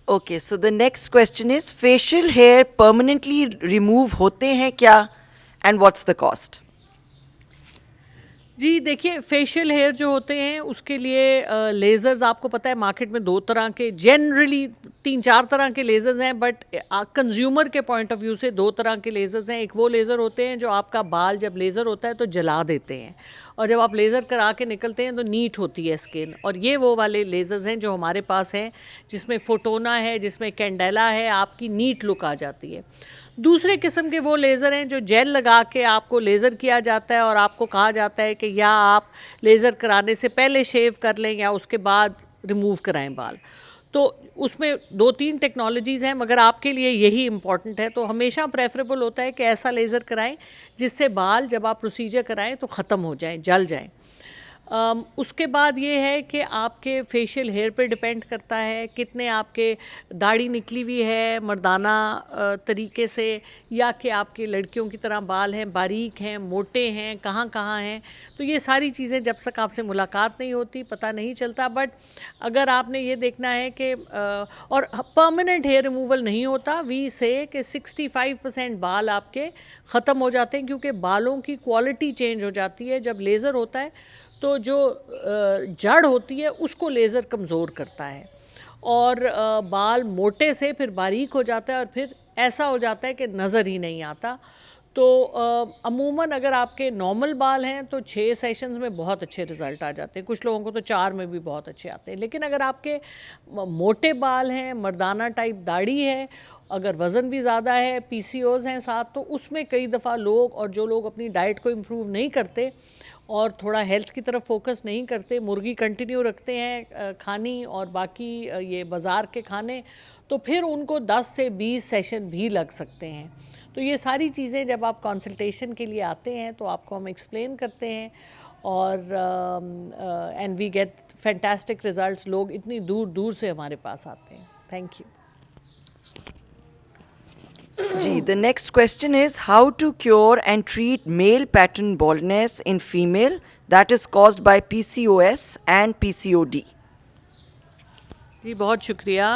Okay, so the next question is facial hair permanently remove होते हैं क्या and what's the cost? जी देखिए, facial hair जो होते हैं उसके लिए लेज़र्स आपको पता है मार्केट में दो तरह के, जनरली तीन चार तरह के लेज़र्स हैं, बट कंज्यूमर के पॉइंट ऑफ व्यू से दो तरह के लेज़र्स हैं। एक वो लेज़र होते हैं जो आपका बाल जब लेज़र होता है तो जला देते हैं, और जब आप लेज़र करा के निकलते हैं तो नीट होती है स्किन। और ये वो वाले लेज़र्स हैं जो हमारे पास हैं, जिसमें फोटोना है, जिसमें कैंडेला है, आपकी नीट लुक आ जाती है। दूसरे किस्म के वो लेज़र हैं जो जेल लगा के आपको लेज़र किया जाता है और आपको कहा जाता है कि या आप लेज़र कराने से पहले शेव कर लें या उसके बाद रिमूव कराएं बाल। तो उसमें दो तीन टेक्नोलॉजीज़ हैं, मगर आपके लिए यही इम्पॉर्टेंट है। तो हमेशा प्रेफरेबल होता है कि ऐसा लेज़र कराएं जिससे बाल जब आप प्रोसीजर कराएं तो ख़त्म हो जाएं, जल जाएं। उसके बाद ये है कि आपके फेशियल हेयर पे डिपेंड करता है कितने आपके दाढ़ी निकली हुई है मर्दाना तरीके से, या कि आपके लड़कियों की तरह बाल हैं, बारीक हैं, मोटे हैं, कहाँ कहाँ हैं। तो ये सारी चीज़ें जब तक आपसे मुलाकात नहीं होती पता नहीं चलता। बट अगर आपने ये देखना है कि और परमानेंट हेयर रिमूवल नहीं होता, वी से कि 65% बाल आपके ख़त्म हो जाते हैं, क्योंकि बालों की क्वालिटी चेंज हो जाती है। जब लेज़र होता है तो जो जड़ होती है उसको लेज़र कमज़ोर करता है, और बाल मोटे से फिर बारीक हो जाता है, और फिर ऐसा हो जाता है कि नज़र ही नहीं आता। तो अमूमन अगर आपके नॉर्मल बाल हैं तो 6 सेशंस में बहुत अच्छे रिज़ल्ट आ जाते हैं, कुछ लोगों को तो 4 में भी बहुत अच्छे आते हैं। लेकिन अगर आपके मोटे बाल हैं, मर्दाना टाइप दाढ़ी है, अगर वज़न भी ज़्यादा है, पीसीओज़ हैं साथ, तो उसमें कई दफ़ा लोग, और जो लोग अपनी डाइट को इम्प्रूव नहीं करते और थोड़ा हेल्थ की तरफ फोकस नहीं करते, मुर्गी कंटिन्यू रखते हैं खानी और बाकी ये बाज़ार के खाने, तो फिर उनको 10 से 20 सेशन भी लग सकते हैं। तो ये सारी चीज़ें जब आप कंसल्टेशन के लिए आते हैं तो आपको हम एक्सप्लेन करते हैं, और and we get fantastic results. लोग इतनी दूर दूर से हमारे पास आते हैं। Thank you ji, the next question is how to cure and treat male pattern baldness in female that is caused by PCOS and PCOD. जी, बहुत शुक्रिया।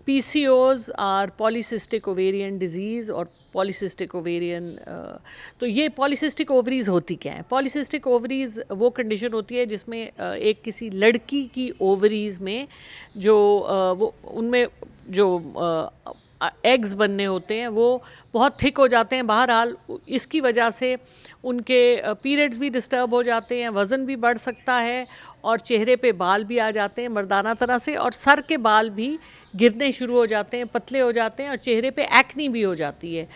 PCOs are polycystic ovarian disease और पॉलीसिस्टिक ओवेरियन, तो ये पॉलीसिस्टिक ओवरीज़ होती क्या है? Polycystic ovaries वो कंडीशन होती है जिसमें एक किसी लड़की की ओवरीज़ में जो वो उनमें जो एग्स बनने होते हैं वो बहुत थिक हो जाते हैं। बहरहाल इसकी वजह से उनके पीरियड्स भी डिस्टर्ब हो जाते हैं, वज़न भी बढ़ सकता है, और चेहरे पे बाल भी आ जाते हैं मर्दाना तरह से, और सर के बाल भी गिरने शुरू हो जाते हैं, पतले हो जाते हैं, और चेहरे पे एक्नी भी हो जाती है।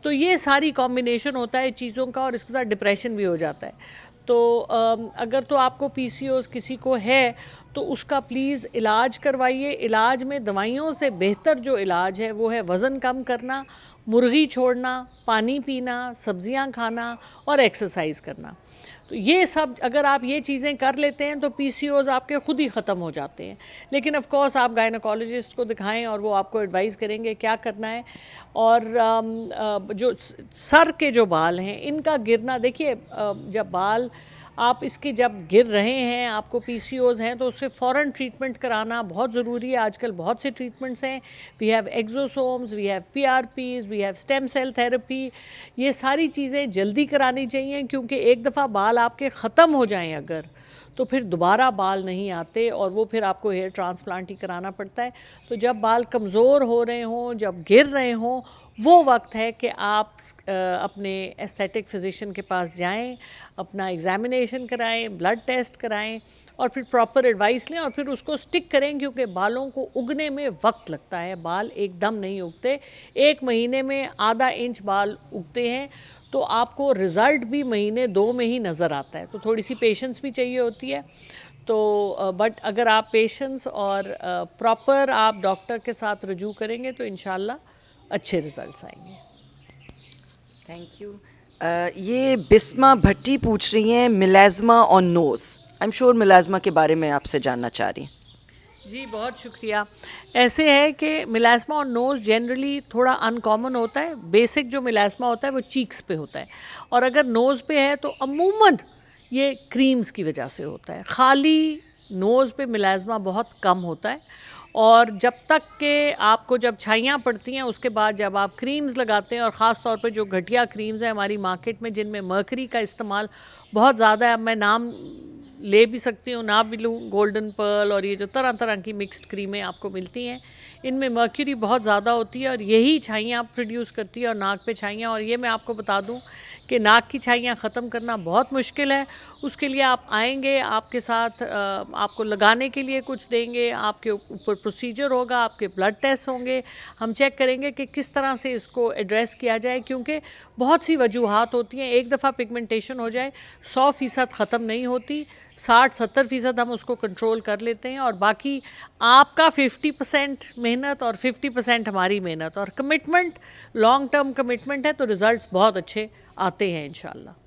तो ये सारी कॉम्बिनेशन होता है चीज़ों का, और इसके साथ डिप्रेशन भी हो जाता है। तो अगर तो आपको पीसीओएस किसी को है तो उसका प्लीज़ इलाज करवाइए। इलाज में दवाइयों से बेहतर जो इलाज है वो है वज़न कम करना, मुर्गी छोड़ना, पानी पीना, सब्जियां खाना और एक्सरसाइज करना। तो ये सब अगर आप ये चीज़ें कर लेते हैं तो पीसीओज़ आपके खुद ही ख़त्म हो जाते हैं। लेकिन ऑफ कोर्स आप गायनोकोलॉजिस्ट को दिखाएं और वो आपको एडवाइस करेंगे क्या करना है। और जो सर के जो बाल हैं इनका गिरना, देखिए जब बाल आप इसके जब गिर रहे हैं, आपको पीसीओज़ हैं, तो उससे फ़ौरन ट्रीटमेंट कराना बहुत ज़रूरी है। आजकल बहुत से ट्रीटमेंट्स हैं, we have exosomes, we have PRPs, we have stem cell therapy. ये सारी चीज़ें जल्दी करानी चाहिए, क्योंकि एक दफ़ा बाल आपके ख़त्म हो जाएं अगर, तो फिर दोबारा बाल नहीं आते, और वो फिर आपको हेयर ट्रांसप्लांट ही कराना पड़ता है। तो जब बाल कमज़ोर हो रहे हों, जब गिर रहे हों, वो वक्त है कि आप अपने एस्थेटिक फिजिशियन के पास जाएं, अपना एग्ज़ामिनेशन कराएं, ब्लड टेस्ट कराएं, और फिर प्रॉपर एडवाइस लें और फिर उसको स्टिक करें, क्योंकि बालों को उगने में वक्त लगता है। बाल एकदम नहीं उगते, 1 महीने में आधा इंच बाल उगते हैं, तो आपको रिज़ल्ट भी महीने 2 में ही नज़र आता है। तो थोड़ी सी पेशेंस भी चाहिए होती है। तो बट अगर आप पेशेंस और प्रॉपर आप डॉक्टर के साथ रजू करेंगे तो इंशाल्लाह अच्छे रिजल्ट्स आएंगे। Thank you. ये बिस्मा भट्टी पूछ रही हैं melasma on nose. I am sure melasma के बारे में आपसे जानना चाह रही हैं। जी बहुत शुक्रिया। ऐसे है कि मिलाज़मा और नोज़ जनरली थोड़ा अनकॉमन होता है। बेसिक जो मिलाज़मा होता है वो चीक्स पे होता है, और अगर नोज़ पे है तो अमूमन ये क्रीम्स की वजह से होता है। खाली नोज़ पे मिलाज़मा बहुत कम होता है, और जब तक के आपको जब छाइयाँ पड़ती हैं उसके बाद जब आप क्रीम्स लगाते हैं, और ख़ास तौर पे जो घटिया क्रीम्स हैं हमारी मार्केट में जिनमें मर्करी का इस्तेमाल बहुत ज़्यादा है, अब मैं नाम ले भी सकती हूँ ना भी लूँ, गोल्डन पर्ल और ये जो तरह तरह की मिक्स्ड क्रीमें आपको मिलती हैं, इनमें मर्क्यूरी बहुत ज़्यादा होती है और यही छाइयाँ प्रोड्यूस करती है और नाक पे छाइयाँ। और ये मैं आपको बता दूँ कि नाक की छाइयाँ ख़त्म करना बहुत मुश्किल है। उसके लिए आप आएंगे, आपके साथ आपको लगाने के लिए कुछ देंगे, आपके ऊपर प्रोसीजर होगा, आपके ब्लड टेस्ट होंगे, हम चेक करेंगे कि किस तरह से इसको एड्रेस किया जाए, क्योंकि बहुत सी वजूहात होती हैं। एक दफ़ा पिगमेंटेशन हो जाए 100% ख़त्म नहीं होती, 60-70% हम उसको कंट्रोल कर लेते हैं, और बाकी आपका 50% मेहनत और 50% हमारी मेहनत और कमिटमेंट, लॉन्ग टर्म कमिटमेंट है, तो रिज़ल्ट्स बहुत अच्छे आते हैं इंशाल्लाह।